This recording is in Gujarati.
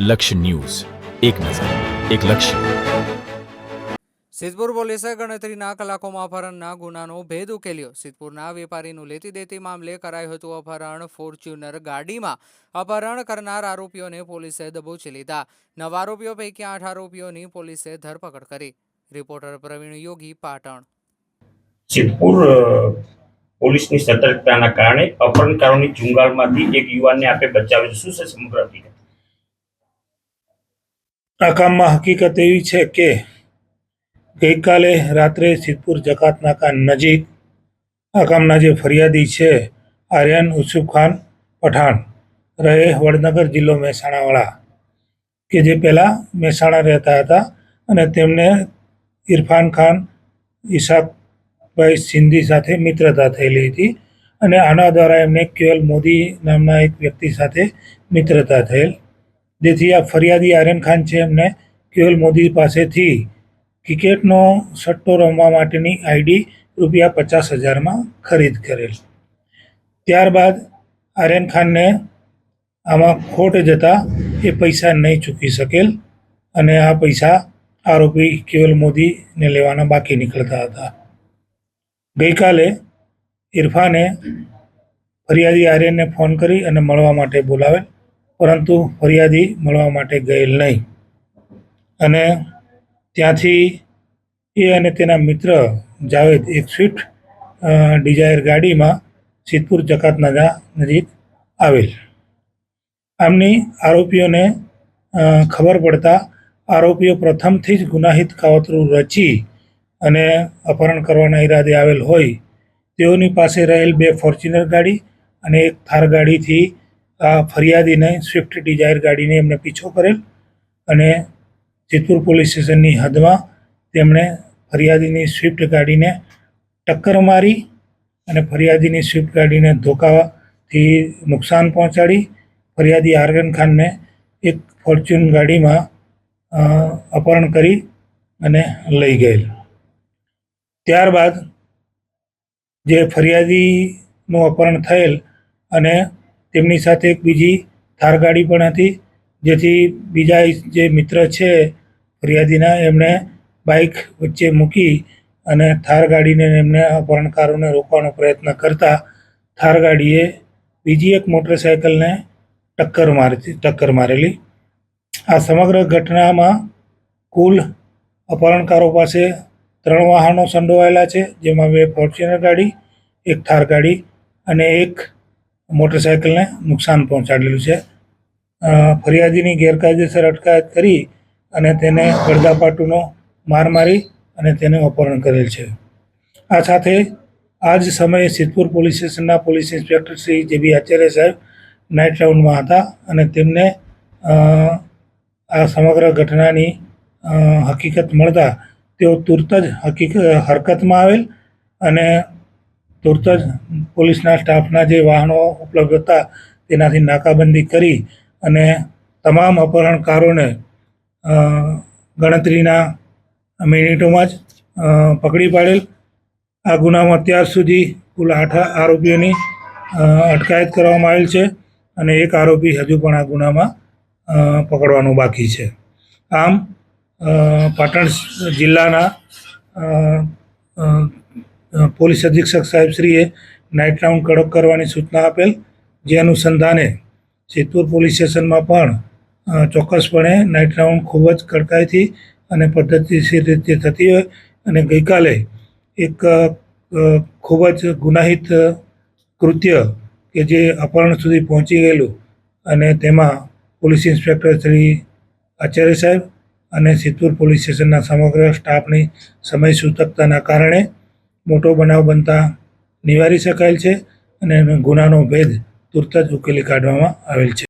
લક્ષ્ય ન્યૂઝ, એક નજર, એક લક્ષ્ય. સિદ્ધપુર પોલીસે ગણતરીના કલાકોમાં અપહરણના ગુનાનો ભેદ ઉકેલ્યો. સિદ્ધપુરના વેપારીનું લેતી દેતી મામલે કરાયું હતું અપહરણ. ફોર્ચ્યુનર ગાડીમાં અપહરણ કરનાર આરોપીઓને પોલીસે દબોચી લીધા. 9 આરોપીઓ પૈકી 8 આરોપીઓની પોલીસે ધરપકડ કરી. રિપોર્ટર પ્રવીણ યોગી, પાટણ. સિદ્ધપુર પોલીસની સતર્કતાના કારણે અપહરણકારોની ચુંગાલમાંથી એક યુવાનને આપે બચાવ્યો. શું છે સમગ્ર હકીકત? આ કામમાં હકીકત એવી છે કે ગઈકાલે રાત્રે સિદ્ધપુર જકાત નાકા નજીક આ કામના જે ફરિયાદી છે આર્યન યુસુફ ખાન પઠાણ, રહે વડનગર, જિલ્લો મહેસાણાવાળા, કે જે પહેલાં મહેસાણા રહેતા હતા અને તેમને ઇરફાન ખાન ઈશાકભાઈ સિંધી સાથે મિત્રતા થયેલી હતી અને આના દ્વારા એમને કેવલ મોદી નામના એક વ્યક્તિ સાથે મિત્રતા થયેલ, જેથી આ ફરિયાદી આર્યન ખાન છે એમને કેવલ મોદી પાસેથી ક્રિકેટનો સટ્ટો રમવા માટેની આઈડી ₹50,000 ખરીદ કરેલ. ત્યારબાદ આર્યન ખાનને આમાં ખોટ જતાં એ પૈસા નહીં ચૂકવી શકેલ અને આ પૈસા આરોપી કેવલ મોદીને લેવાના બાકી નીકળતા હતા. ગઈકાલે ઇરફાને ફરિયાદી આર્યનને ફોન કરી અને મળવા માટે બોલાવેલ, પરંતુ ફરિયાદી મળવા માટે ગયેલ નહીં અને ત્યાંથી એ અને તેના મિત્ર જાવેદ એક સ્વિફ્ટ ડિઝાયર ગાડીમાં સિદ્ધપુર જકાત નાકા નજીક આવેલ. આમની આરોપીઓને ખબર પડતા આરોપીઓ પ્રથમથી જ ગુનાહિત કાવતરું રચી અને અપહરણ કરવાના ઈરાદે આવેલ હોય તેઓની પાસે રહેલ 2 ફોર્ચ્યુનર ગાડી અને એક થાર ગાડીથી આ ફરિયાદીને સ્વિફ્ટ ડિઝાયર ગાડીને એમને પીછો કરેલ અને સિદ્ધપુર પોલીસ સ્ટેશનની હદમાં તેમણે ફરિયાદીની સ્વિફ્ટ ગાડીને ટક્કર મારી અને ફરિયાદીની સ્વિફ્ટ ગાડીને ધોકાથી નુકસાન પહોંચાડી ફરિયાદી આર્યન ખાનને એક ફોર્ચ્યુન ગાડીમાં અપહરણ કરી અને લઈ ગયેલ. ત્યારબાદ જે ફરિયાદીનું અપહરણ થયેલ અને તેમની સાથે એક બીજી થાર ગાડી પણ હતી, જેથી બીજા જે મિત્ર છે ફરિયાદીના એમણે બાઇક વચ્ચે મૂકી અને થાર ગાડીને એમને અપહરણકારોને રોકવાનો પ્રયત્ન કરતા થાર ગાડીએ બીજી એક મોટરસાઇકલને ટક્કર મારેલી. આ સમગ્ર ઘટનામાં કુલ અપહરણકારો પાસે 3 વાહનો સંડોવાયેલા છે, જેમાં 2 ફોર્ચ્યુનર ગાડી, એક થાર ગાડી અને એક મોટરસાઇકલને નુકસાન પહોંચાડેલું છે. ફરિયાદીની ગેરકાયદેસર અટકાયત કરી અને તેને ગળદાપાટુનો માર મારી અને તેનું અપહરણ કરેલ છે. આ સાથે આ જ સમયે સિદ્ધપુર પોલીસ સ્ટેશનના પોલીસ ઇન્સ્પેક્ટર શ્રી જે.બી. આચાર્ય સાહેબ નાઇટ રાઉન્ડમાં હતા અને તેમને આ સમગ્ર ઘટનાની હકીકત મળતા તેઓ તુરત જ હરકતમાં આવેલ અને તુરત જ પોલીસના સ્ટાફના જે વાહનો ઉપલબ્ધ હતા તેનાથી નાકાબંધી કરી અને તમામ અપહરણકારોને ગણતરીના મિનિટોમાં જ પકડી પાડેલ. આ ગુનામાં અત્યાર સુધી કુલ 8 આરોપીઓની અટકાયત કરવામાં આવેલ છે અને એક આરોપી હજુ પણ આ ગુનામાં પકડવાનું બાકી છે. આમ પાટણ જિલ્લાના પોલીસ અધિક્ષક સાહેબશ્રીએ નાઇટ રાઉન્ડ કડક કરવાની સૂચના આપેલ, જે અનુસંધાને સિદ્ધપુર પોલીસ સ્ટેશનમાં પણ ચોક્કસપણે નાઇટ રાઉન્ડ ખૂબ જ કડકાઈથી અને પદ્ધતિશીલ રીતે થતી હોય અને ગઈકાલે એક ખૂબ જ ગુનાહિત કૃત્ય કે જે અપહરણ સુધી પહોંચી ગયેલું અને તેમાં પોલીસ ઇન્સ્પેક્ટર શ્રી આચાર્ય સાહેબ અને સિદ્ધપુર પોલીસ સ્ટેશનના સમગ્ર સ્ટાફની સમય સૂચકતાના કારણે મોટો બનાવ બનતા નિવારી શકાયેલ છે અને ગુનાનો ભેદ તુરત જ ઉકેલી કાઢવામાં આવેલ છે.